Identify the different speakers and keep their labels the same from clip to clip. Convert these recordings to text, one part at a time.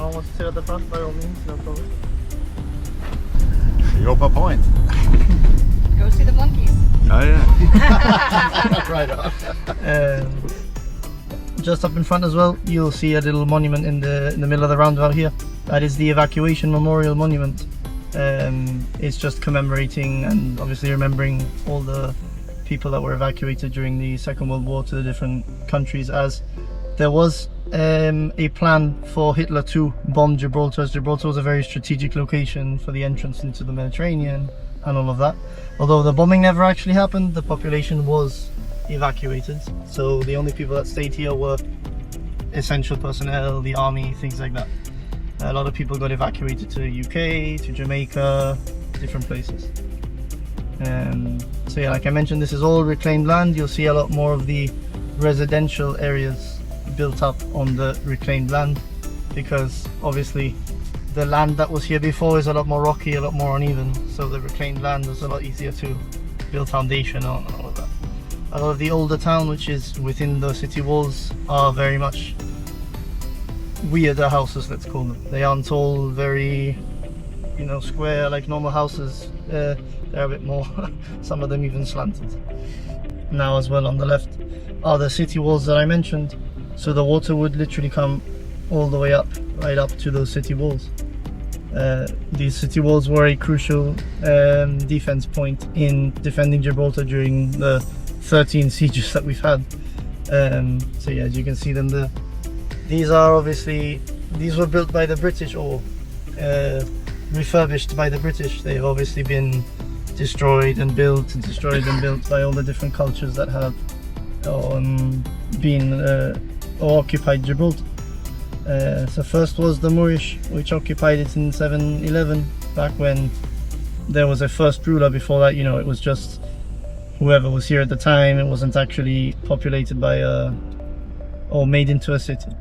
Speaker 1: anyone wants to sit at the front, by all means, no problem.
Speaker 2: Europa Point.
Speaker 3: Go see the monkeys.
Speaker 2: Oh yeah. Right on.
Speaker 1: Just up in front as well, you'll see a little monument in the middle of the roundabout here. That is the Evacuation Memorial Monument. It's just commemorating and obviously remembering all the people that were evacuated during the Second World War to the different countries, as there was a plan for Hitler to bomb Gibraltar, as Gibraltar was a very strategic location for the entrance into the Mediterranean and all of that. Although the bombing never actually happened, the population was evacuated, so the only people that stayed here were essential personnel, the army, things like that. A lot of people got evacuated to the UK, to Jamaica, different places. So yeah, like I mentioned, this is all reclaimed land. You'll see a lot more of the residential areas built up on the reclaimed land, because obviously the land that was here before is a lot more rocky, a lot more uneven, so the reclaimed land was a lot easier to build foundation on and all of that. A lot of the older town, which is within the city walls, are very much weirder houses, let's call them. They aren't all very, you know, square like normal houses. They're a bit more, some of them even slanted. Now as well on the left are the city walls that I mentioned, so the water would literally come all the way up, right up to those city walls. These city walls were a crucial defense point in defending Gibraltar during the 13 sieges that we've had. So yeah, as you can see them there, these were built by the British, or refurbished by the British. They've obviously been destroyed and built and destroyed and built by all the different cultures that have been or occupied Gibraltar. So first was the Moorish, which occupied it in 711, back when there was a first ruler. Before that, you know, it was just whoever was here at the time. It wasn't actually populated by or made into a city.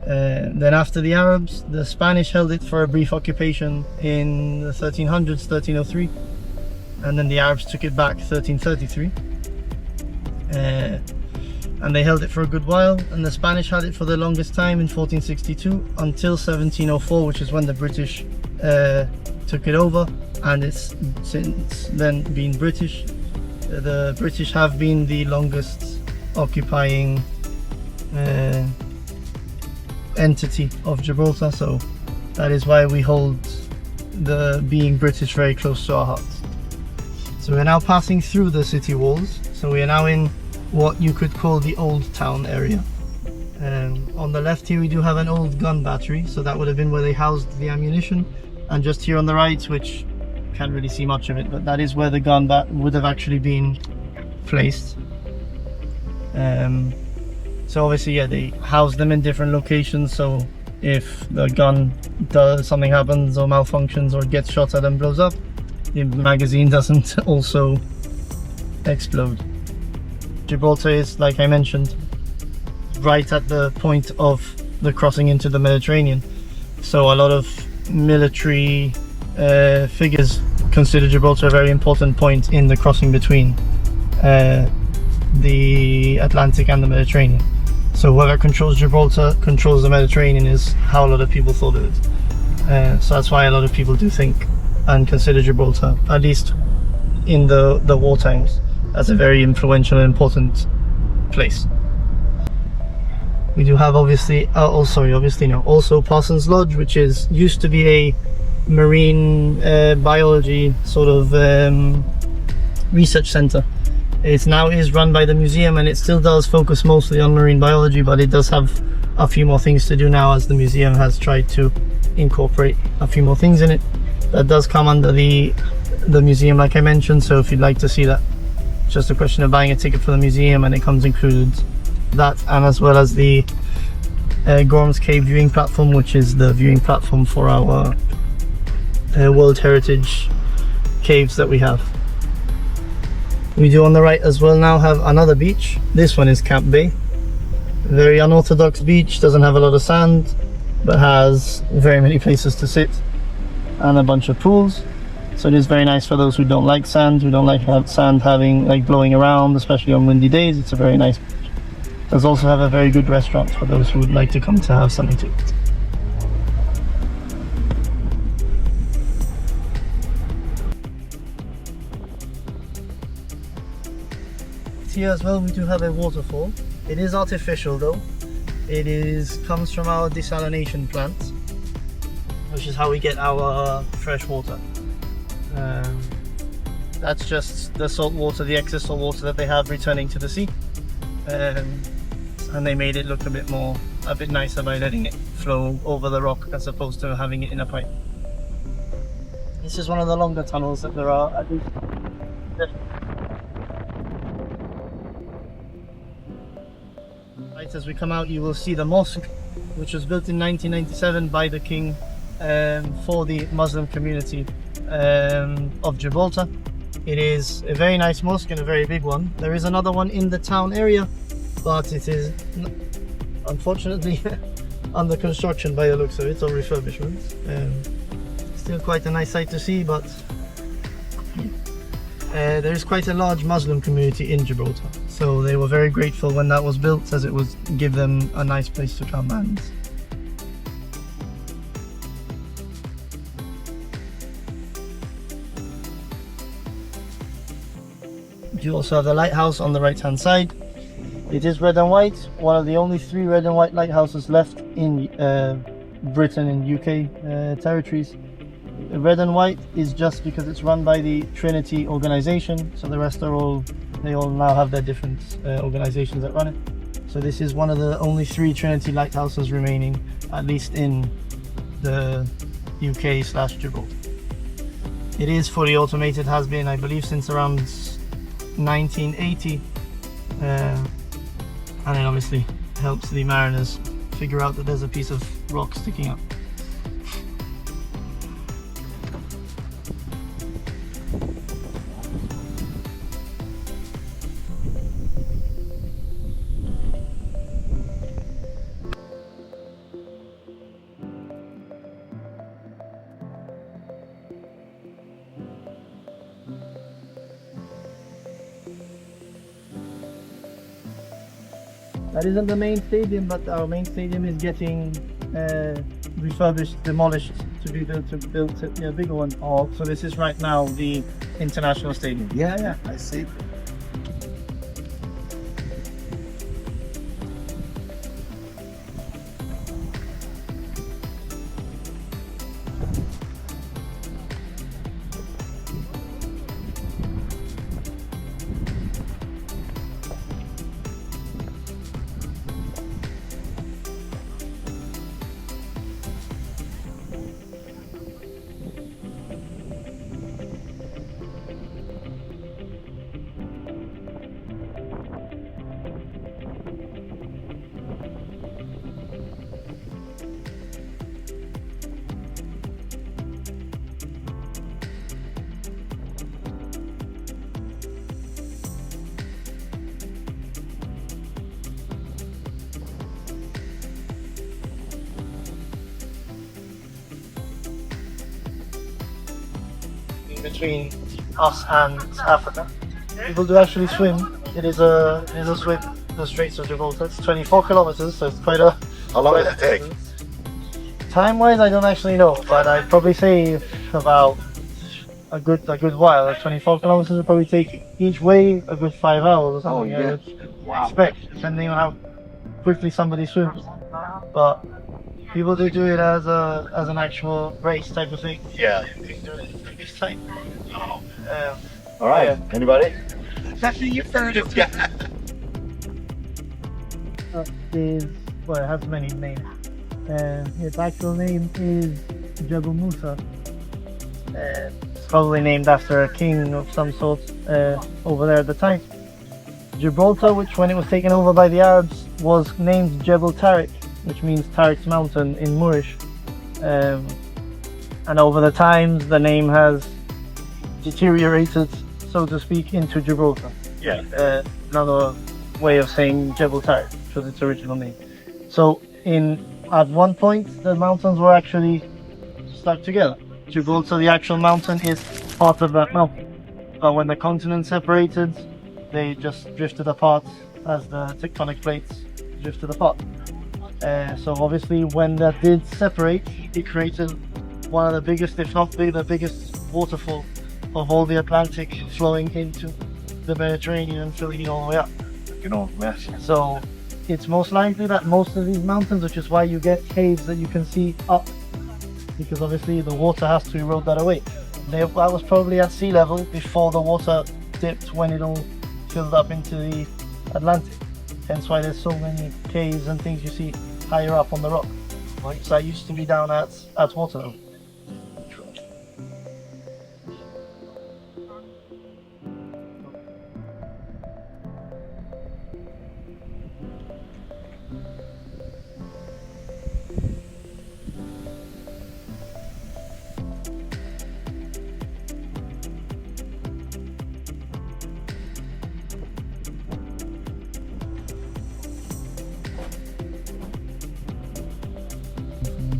Speaker 1: Then after the Arabs, the Spanish held it for a brief occupation in the 1300s, 1303, and then the Arabs took it back 1333, and they held it for a good while, and the Spanish had it for the longest time in 1462 until 1704, which is when the British took it over, and it's since then been British. The British have been the longest occupying entity of Gibraltar, so that is why we hold the being British very close to our hearts. So we're now passing through the city walls, so we are now in what you could call the old town area. On the left here we do have an old gun battery, so that would have been where they housed the ammunition, and just here on the right, which can't really see much of it, but that is where the gun would have actually been placed. So obviously, yeah, they house them in different locations, so if the gun something happens or malfunctions or gets shot at and blows up, the magazine doesn't also explode. Gibraltar is, like I mentioned, right at the point of the crossing into the Mediterranean, so a lot of military figures consider Gibraltar a very important point in the crossing between the Atlantic and the Mediterranean. So whoever controls Gibraltar controls the Mediterranean, is how a lot of people thought of it. So that's why a lot of people do think and consider Gibraltar, at least in the war times, as a very influential and important place. We do have also Parsons Lodge, which used to be a marine biology sort of research center. It now is run by the museum, and it still does focus mostly on marine biology, but it does have a few more things to do now, as the museum has tried to incorporate a few more things in it. That does come under the museum, like I mentioned, so if you'd like to see that, it's just a question of buying a ticket for the museum, and it comes included that, and as well as the Gorham's Cave viewing platform, which is the viewing platform for our World Heritage caves that we have. We do on the right as well now have another beach. This one is Camp Bay. Very unorthodox beach, doesn't have a lot of sand, but has very many places to sit and a bunch of pools. So it is very nice for those who don't like sand, who don't like sand blowing around, especially on windy days. It's a very nice beach. It does also have a very good restaurant for those who would like to come to have something to eat. here as well, we do have a waterfall. It is artificial though. Comes from our desalination plant, which is how we get our fresh water. That's just the salt water, the excess salt water that they have returning to the sea. And they made it look a bit nicer by letting it flow over the rock as opposed to having it in a pipe. This is one of the longer tunnels that there are, at least. Right as we come out, you will see the mosque, which was built in 1997 by the king for the Muslim community of Gibraltar. It is a very nice mosque and a very big one. There is another one in the town area, but it is unfortunately under construction by the looks of it, or refurbishment. Still quite a nice sight to see, but there is quite a large Muslim community in Gibraltar, so they were very grateful when that was built, as it would give them a nice place to come. And you also have the lighthouse on the right hand side. It is red and white, one of the only 3 red and white lighthouses left in Britain and UK territories. Red and white is just because it's run by the Trinity organization, so the rest they all now have their different organizations that run it. So this is one of the only 3 Trinity lighthouses remaining, at least in the UK/Gibraltar. It is fully automated, has been, I believe, since around 1980, and it obviously helps the mariners figure out that there's a piece of rock sticking up. That isn't the main stadium, but our main stadium is getting refurbished, demolished to be built a bigger one. Oh, so this is right now the international stadium.
Speaker 2: Yeah, I see.
Speaker 1: Between us and Africa, people do actually swim. It is a swim, the Straits of Gibraltar. It's 24 kilometers, so it's quite a.
Speaker 2: How long does it take?
Speaker 1: Time-wise, I don't actually know, but I'd probably say about a good while. Like 24 kilometers would probably take each way a good 5 hours or something. I would expect, depending on how quickly somebody swims. But people do it as an actual race type of thing.
Speaker 2: Yeah.
Speaker 1: This time.
Speaker 2: All right.
Speaker 1: Yeah.
Speaker 2: Anybody?
Speaker 3: Especially your first.
Speaker 2: Yeah.
Speaker 1: Well, it has many names. Its actual name is Jebel Musa. It's probably named after a king of some sort over there at the time. Gibraltar, which when it was taken over by the Arabs, was named Jebel Tariq, which means Tariq's mountain in Moorish. And over the times, the name has deteriorated, so to speak, into Gibraltar.
Speaker 2: Yeah.
Speaker 1: Another way of saying Jebel Tariq, which was its original name. So at one point, the mountains were actually stuck together. Gibraltar, the actual mountain, is part of that mountain. But when the continent separated, they just drifted apart as the tectonic plates drifted apart. So obviously when that did separate, it created one of the biggest, if not the biggest waterfall of all the Atlantic flowing into the Mediterranean and filling it all the way up.
Speaker 2: You know, mess.
Speaker 1: So it's most likely that most of these mountains, which is why you get caves that you can see up, because obviously the water has to erode that away. That was probably at sea level before the water dipped when it all filled up into the Atlantic. Hence why there's so many caves and things you see higher up on the rock. So that used to be down at water level.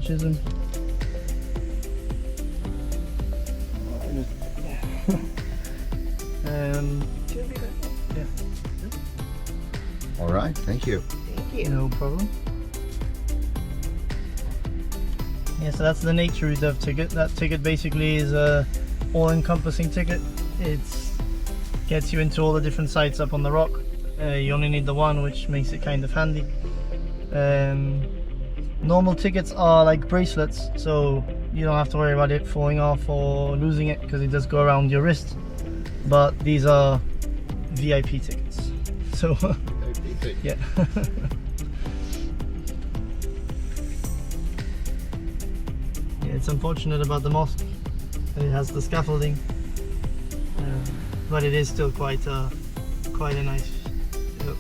Speaker 1: Chisholm. Yeah.
Speaker 2: All right, thank you.
Speaker 1: No problem. Yeah, so that's the nature reserve ticket. That ticket basically is a all-encompassing ticket. It gets you into all the different sites up on the rock. You only need the one, which makes it kind of handy. Normal tickets are like bracelets, so you don't have to worry about it falling off or losing it because it does go around your wrist. But these are VIP tickets, so yeah. Yeah, it's unfortunate about the mosque that it has the scaffolding, but it is still quite a nice look.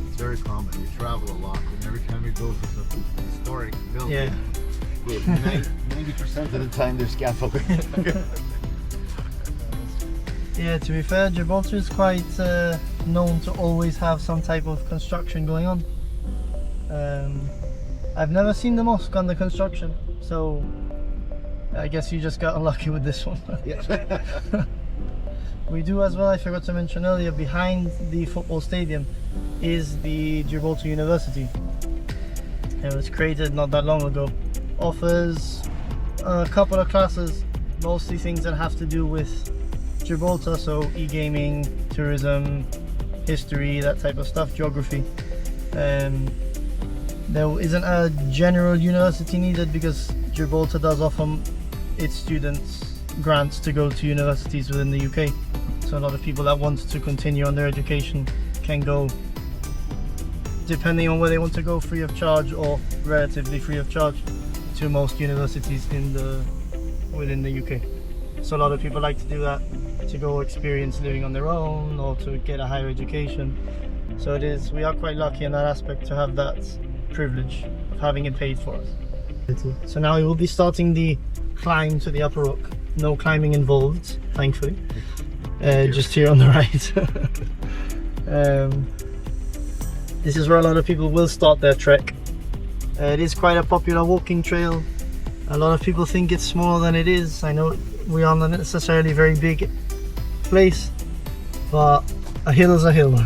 Speaker 2: It's very common. We travel a lot, and every time we go to some historic building,
Speaker 1: Yeah.
Speaker 2: 90% of the time there's scaffolding.
Speaker 1: Yeah, to be fair, Gibraltar is quite known to always have some type of construction going on. I've never seen the mosque under construction, so I guess you just got unlucky with this one. We do as well, I forgot to mention earlier, behind the football stadium is the Gibraltar University. It was created not that long ago. Offers a couple of classes, mostly things that have to do with Gibraltar, so e-gaming, tourism, history, that type of stuff, geography. There isn't a general university needed because Gibraltar does offer its students grants to go to universities within the UK. So a lot of people that want to continue on their education can go, depending on where they want to go, free of charge or relatively free of charge to most universities within the UK. So a lot of people like to do that to go experience living on their own or to get a higher education. So we are quite lucky in that aspect to have that privilege of having it paid for us. So now we will be starting the climb to the upper rock. No climbing involved, thankfully. Just here on the right. This is where a lot of people will start their trek. It is quite a popular walking trail. A lot of people think it's smaller than it is. I know we are not necessarily very big place, but a hill is a hill.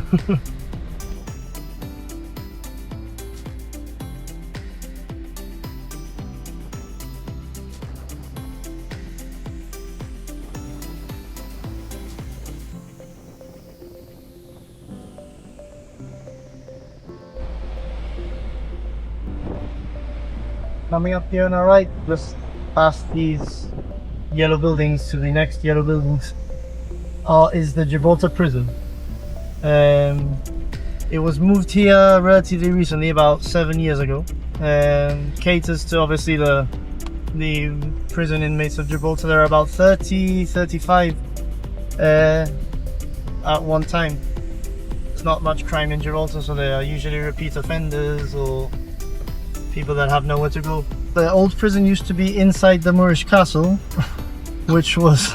Speaker 1: Coming up here on our right, just past these yellow buildings to the next yellow buildings, is the Gibraltar prison. It was moved here relatively recently, about 7 years ago. Caters to obviously the prison inmates of Gibraltar. There are about 35 at one time. There's not much crime in Gibraltar, so they are usually repeat offenders or people that have nowhere to go. The old prison used to be inside the Moorish castle, which was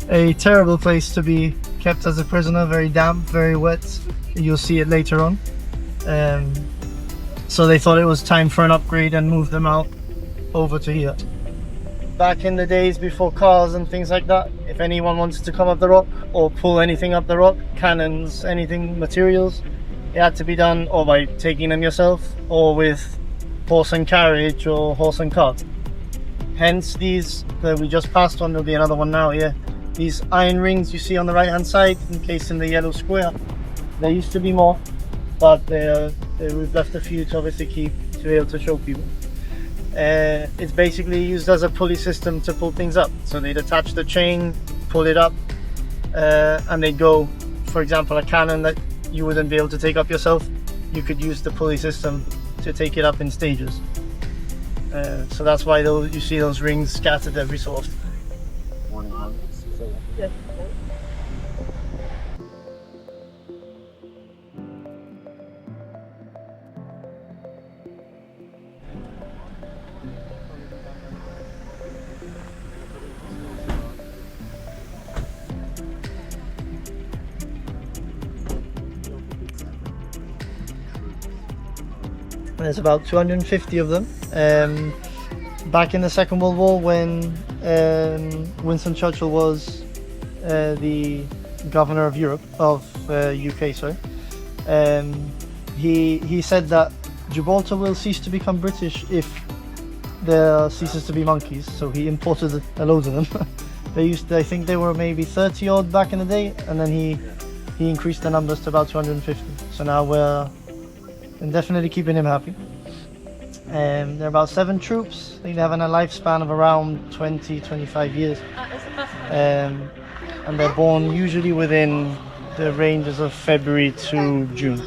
Speaker 1: a terrible place to be kept as a prisoner, very damp, very wet. You'll see it later on. So they thought it was time for an upgrade and moved them out over to here. Back in the days before cars and things like that, if anyone wanted to come up the rock or pull anything up the rock, cannons, anything, materials, it had to be done or by taking them yourself or with horse and carriage or horse and cart. Hence these that we just passed on, there'll be another one now here. these iron rings you see on the right hand side encased in the yellow square. There used to be more, but we've left a few to obviously keep to be able to show people. It's basically used as a pulley system to pull things up. So they'd attach the chain, pull it up, and they'd go, for example, a cannon that you wouldn't be able to take up yourself, you could use the pulley system to take it up in stages. So that's why you see those rings scattered every so often. There's about 250 of them. Back in the Second World War, when Winston Churchill was the governor of UK, sorry, he said that Gibraltar will cease to become British if there ceases to be monkeys. So he imported a load of them. I think they were maybe 30 odd back in the day, and then he increased the numbers to about 250. So now we're definitely keeping him happy. There are about 7 troops. I think they have a lifespan of around 20-25 years. And they're born usually within the ranges of February to June.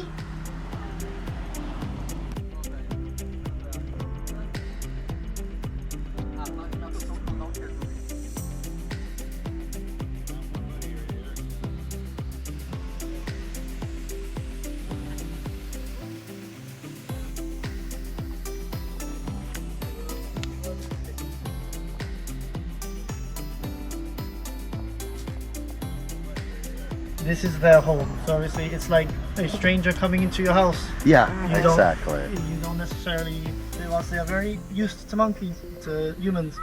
Speaker 1: This is their home, so obviously it's like a stranger coming into your house.
Speaker 2: Yeah,
Speaker 1: You
Speaker 2: exactly.
Speaker 1: You don't necessarily, whilst they are very used to monkeys, to humans,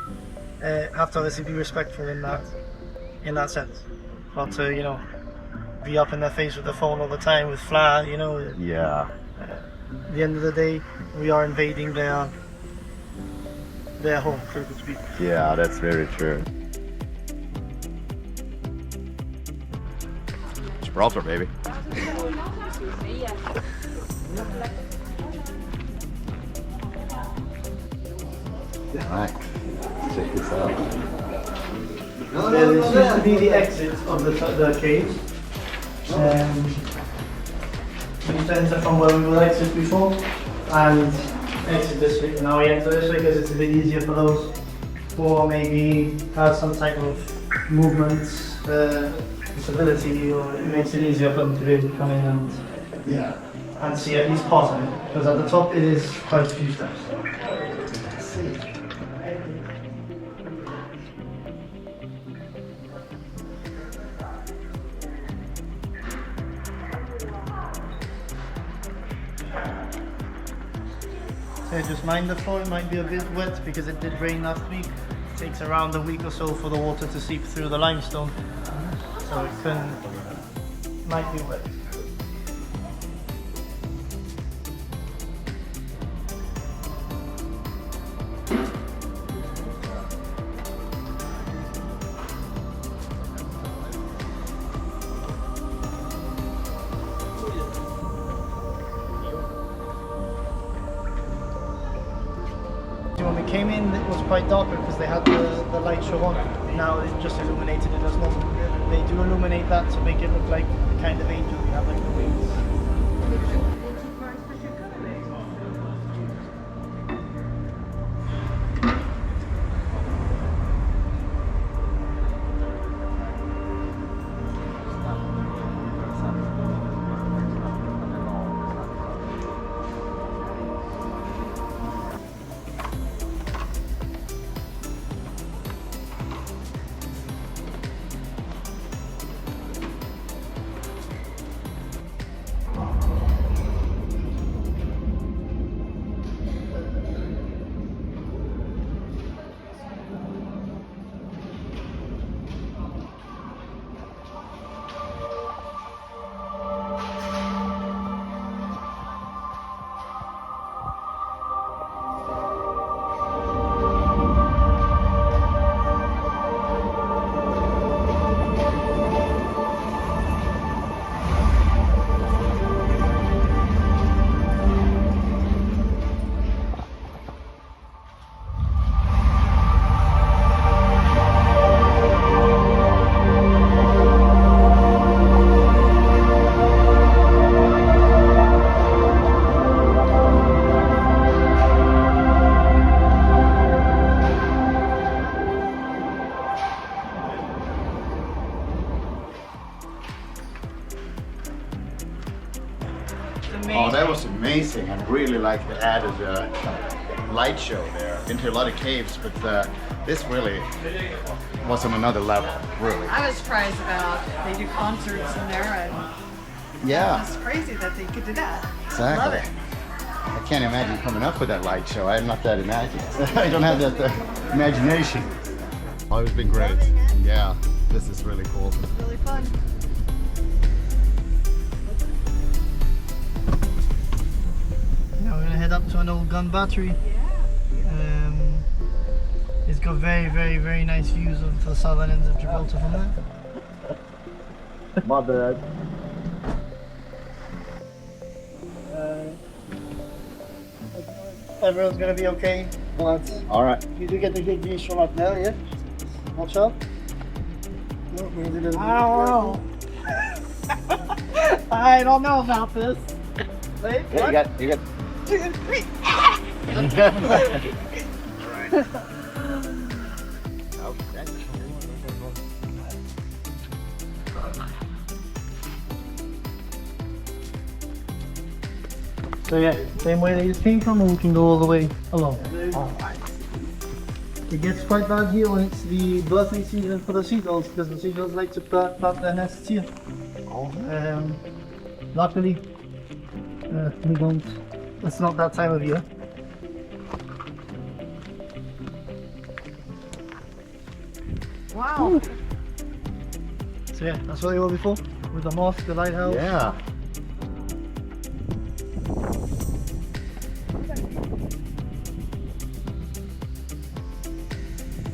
Speaker 1: have to obviously be respectful in that sense. Not to, be up in their face with the phone all the time with flair,
Speaker 2: Yeah.
Speaker 1: At the end of the day, we are invading their home, so to speak.
Speaker 2: Yeah, that's very true. Gibraltar, baby. Alright, check this out.
Speaker 1: This used to be the exit of the cave. We used to enter from where we would exit before and exit this way. Now we enter this way because it's a bit easier for those who maybe have some type of movement disability, or it makes it easier for them to be able to come in and see at least part of it, because at the top it is quite a few steps. So just mind the floor, it might be a bit wet because it did rain last week. It takes around a week or so for the water to seep through the limestone. So it might be wet. When we came in, it was quite darker because they had the light show on. Now it's just illuminated it as normal. They do illuminate that to make it look like the kind of angel we have, like the wings.
Speaker 3: amazing.
Speaker 2: Oh, that was amazing. I really like the added light show there. Into a lot of caves, but this really was on another level, really.
Speaker 3: I was surprised about they do concerts in there, and
Speaker 2: Yeah,
Speaker 3: it's crazy that they could do that.
Speaker 2: exactly.
Speaker 3: Love it.
Speaker 2: I can't imagine coming up with that light show. I'm not that imaginative. I don't have that imagination. Oh, it's been great.
Speaker 3: Loving it.
Speaker 2: Yeah, this is really cool.
Speaker 3: It's really fun.
Speaker 1: Now we're gonna head up to an old gun battery. It's got very, very, very nice views of the southern ends of Gibraltar from there.
Speaker 2: My bad.
Speaker 1: Everyone's gonna be okay, but
Speaker 2: All right.
Speaker 1: you do get the good views from up there, yeah? Watch out. No, we're gonna do the- I don't know about this. Wait,
Speaker 2: Yeah,
Speaker 1: what?
Speaker 2: you got.
Speaker 3: 2, 3.
Speaker 1: So yeah, same way that you came from, and we can go all the way along. It gets quite bad here when it's the birthing season for the seagulls, because the seagulls like to plant their nests here. Luckily, we don't. It's not that time of year.
Speaker 3: Wow.
Speaker 1: So yeah, that's where we were before, with the mosque, the lighthouse.
Speaker 2: Yeah.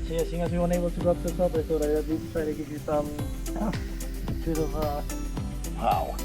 Speaker 1: So yeah, seeing as we weren't able to go up to the top, I thought I'd at least try to give you some bit of
Speaker 2: Wow.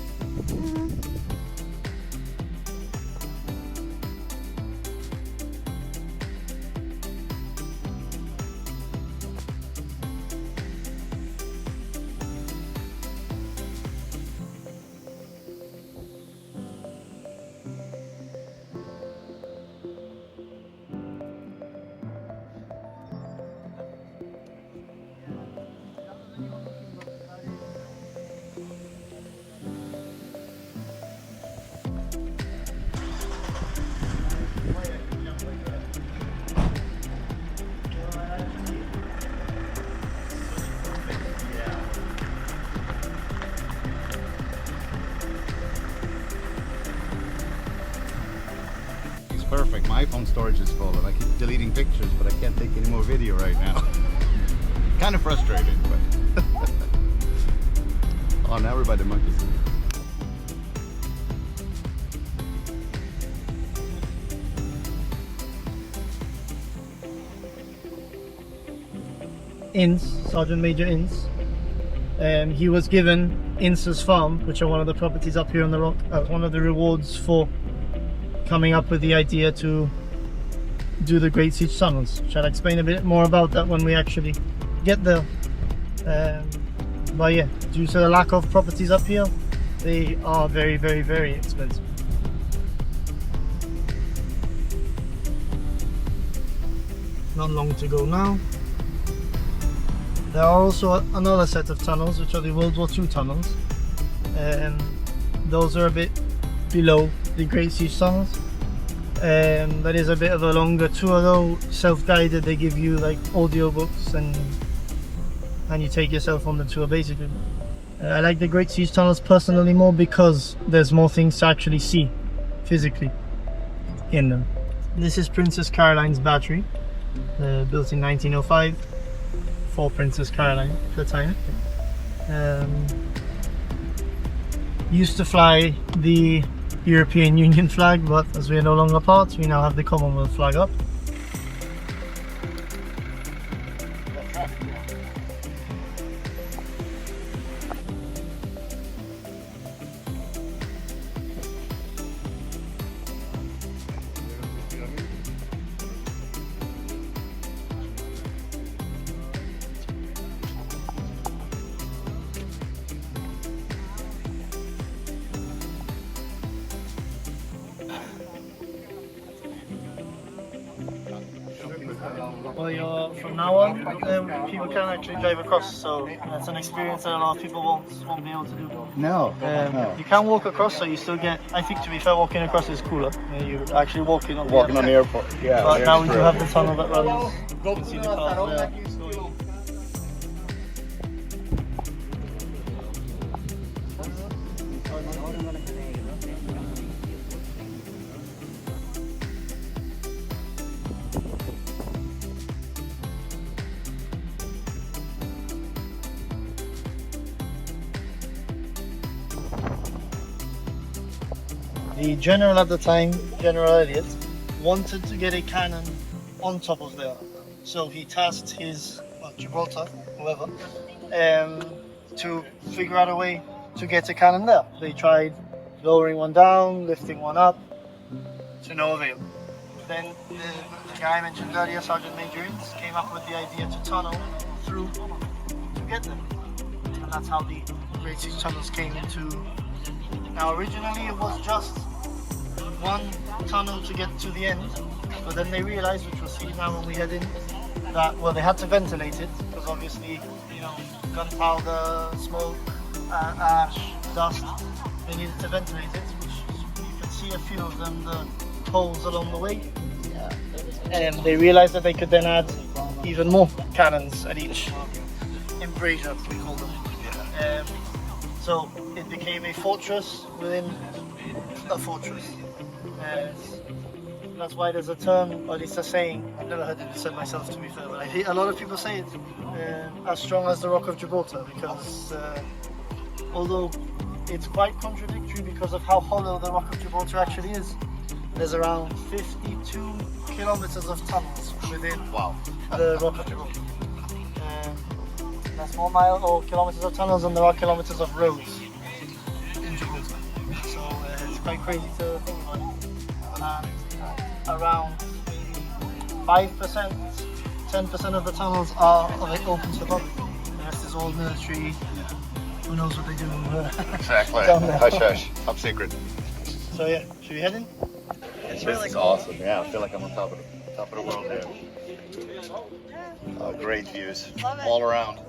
Speaker 2: It's perfect. My iPhone storage is full and I keep deleting pictures, but I can't take any more video right now. Kind of frustrating, but oh, now we're by the monkeys.
Speaker 1: Ince, Sergeant Major Ince. He was given Ince's farm, which are one of the properties up here on the rock, as one of the rewards for coming up with the idea to do the Great Siege tunnels. Shall I explain a bit more about that when we actually get there? But yeah, due to the lack of properties up here, they are very, very, very expensive. Not long to go now. There are also another set of tunnels, which are the World War II tunnels. Those are a bit below the Great Siege tunnels. That is a bit of a longer tour though, self-guided. They give you like audiobooks and you take yourself on the tour basically. I like the Great Siege tunnels personally more because there's more things to actually see physically in them. This is Princess Caroline's battery, built in 1905 for Princess Caroline at the time. Used to fly the European Union flag, but as we are no longer part, we now have the Commonwealth flag up. But from now on, people can actually drive across, so that's an experience that a lot of people won't be able to do.
Speaker 2: No.
Speaker 1: You can walk across, so you still get. I think, to be fair, walking across is cooler. You're actually walking on
Speaker 2: Walking on the airport. Yeah.
Speaker 1: But now we do
Speaker 2: true.
Speaker 1: have the tunnel that runs. You can see the cars there. The general at the time, General Elliot, wanted to get a cannon on top of there. So he tasked his Gibraltar, whoever, to figure out a way to get a cannon there. They tried lowering one down, lifting one up, to no avail. Then the guy I mentioned earlier, Sergeant Major Ince, came up with the idea to tunnel through to get them. And that's how the Great Six Tunnels came into. Now originally it was just one tunnel to get to the end, but then they realized, which we'll see now when we head in, that they had to ventilate it, because obviously, gunpowder, smoke, ash, dust, they needed to ventilate it, which you can see a few of them, the holes along the way. And they realized that they could then add even more cannons at each embrasure, we call them. So it became a fortress within a fortress. That's why there's a term, or at least a saying, I've never heard it said myself, to be fair, but I hear a lot of people say it, as strong as the Rock of Gibraltar, because although it's quite contradictory because of how hollow the Rock of Gibraltar actually is, there's around 52 kilometers of tunnels within the Rock of Gibraltar. That's more miles or kilometers of tunnels than there are kilometers of roads in Gibraltar. So it's quite crazy to think about it. Around 5%, 10% of the tunnels are open to the public. The rest is all military. Who knows what they do?
Speaker 2: Exactly.
Speaker 1: Down there.
Speaker 2: Hush hush. Top secret.
Speaker 1: So yeah, should we head in?
Speaker 2: This is awesome. Yeah, I feel like I'm on top of the world here. Great views all around.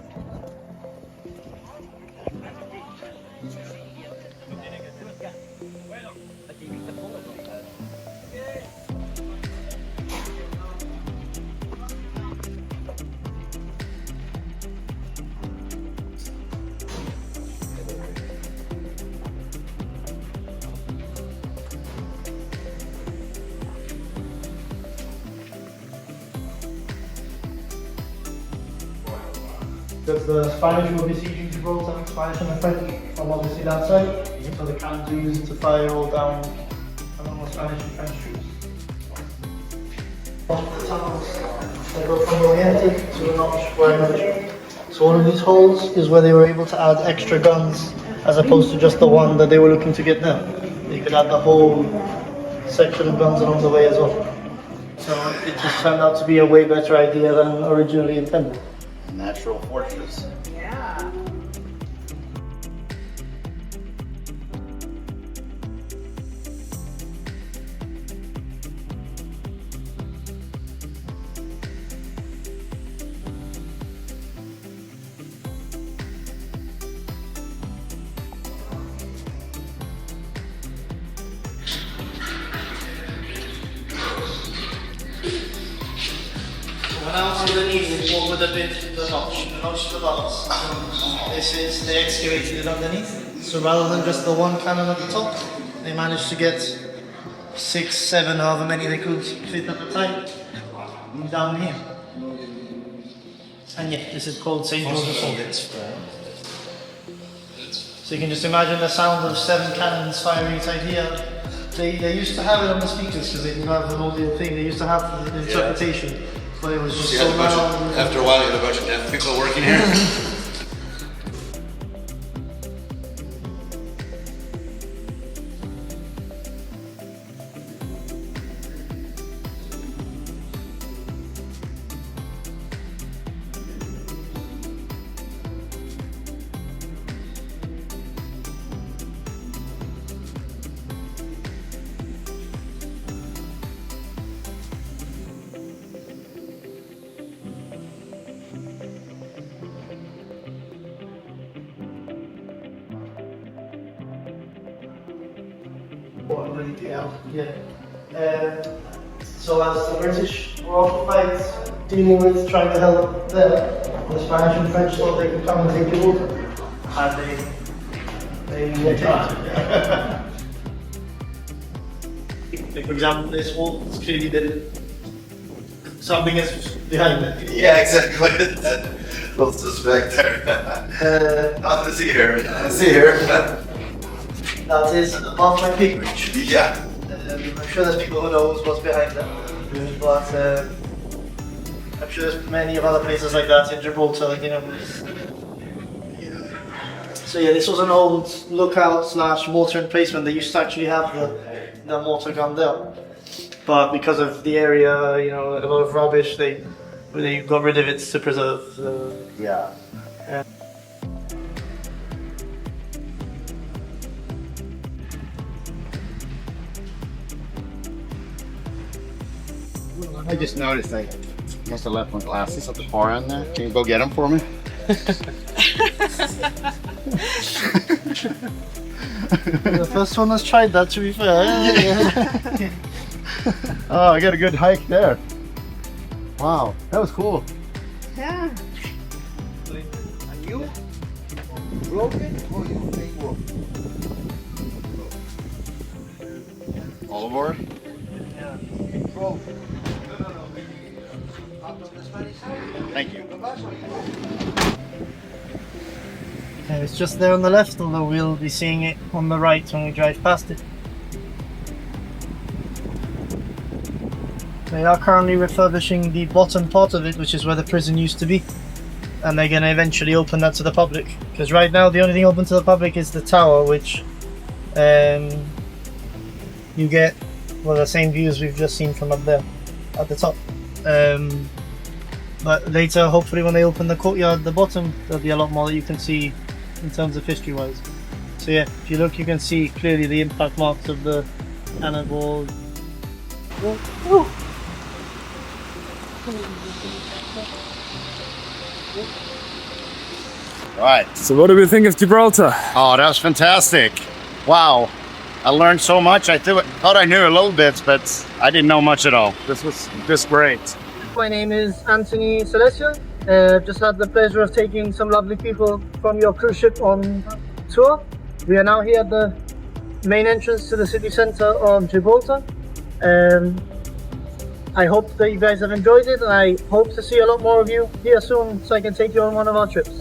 Speaker 1: Because the Spanish were besieging Gibraltar, Spanish and the French from obviously that side. So the cannons were used to fire all down along the Spanish and French troops. The tunnels, they go from where we entered to a notch where I mentioned. So one of these holes is where they were able to add extra guns as opposed to just the one that they were looking to get there. They could add the whole section of guns along the way as well. So it just turned out to be a way better idea than originally intended.
Speaker 2: Natural fortress.
Speaker 3: Yeah.
Speaker 1: When I was underneath, what would have been the notch? The notch to the balance. This is, they excavated it underneath. So rather than just the one cannon at the top, they managed to get 6, 7, however many they could fit at the time, down here. And yeah, this is called St. George's Hall. So you can just imagine the sound of 7 cannons firing inside here. They used to have it on the speakers because they didn't have an audio thing. They used to have the interpretation. But it was just so loud.
Speaker 4: After a while, you had a bunch of deaf people working here.
Speaker 1: What really did, yeah. So as the British were occupied dealing with trying to help the Spanish and French so they could come and take Gibraltar. And they tried. Like for example, this wall is clearly that something is behind it.
Speaker 4: Yeah, exactly. Little suspect there. Nothing to see here. Nothing to see here.
Speaker 1: That is above my peak reach.
Speaker 4: Yeah.
Speaker 1: I'm sure there's people who knows what's behind that, but I'm sure there's many of other places like that in Gibraltar, you know. So yeah, this was an old lookout / mortar emplacement. They used to actually have the mortar gun there, but because of the area, you know, a lot of rubbish, they got rid of it to preserve.
Speaker 2: Yeah. I just noticed I must have left my glasses at the far end there. Can you go get them for me?
Speaker 1: The first one that's tried that, to be fair. Yeah.
Speaker 2: Oh, I got a good hike there. Wow, that was cool.
Speaker 3: Yeah.
Speaker 5: And you broke it or you make work?
Speaker 2: All aboard?
Speaker 5: Broke.
Speaker 2: Thank you.
Speaker 1: It's just there on the left, although we'll be seeing it on the right when we drive past it. They are currently refurbishing the bottom part of it, which is where the prison used to be, and they're going to eventually open that to the public, because right now the only thing open to the public is the tower, which you get, well, the same views we've just seen from up there at the top. But later, hopefully when they open the courtyard at the bottom, there'll be a lot more that you can see in terms of history wise. So yeah, if you look, you can see clearly the impact marks of the cannonball.
Speaker 2: Right.
Speaker 6: So what do we think of Gibraltar?
Speaker 2: Oh, that was fantastic. Wow. I learned so much. I thought I knew a little bit, but I didn't know much at all. This was just great.
Speaker 1: My name is Anthony Celestia. Just had the pleasure of taking some lovely people from your cruise ship on tour. We are now here at the main entrance to the city centre of Gibraltar. I hope that you guys have enjoyed it, and I hope to see a lot more of you here soon so I can take you on one of our trips.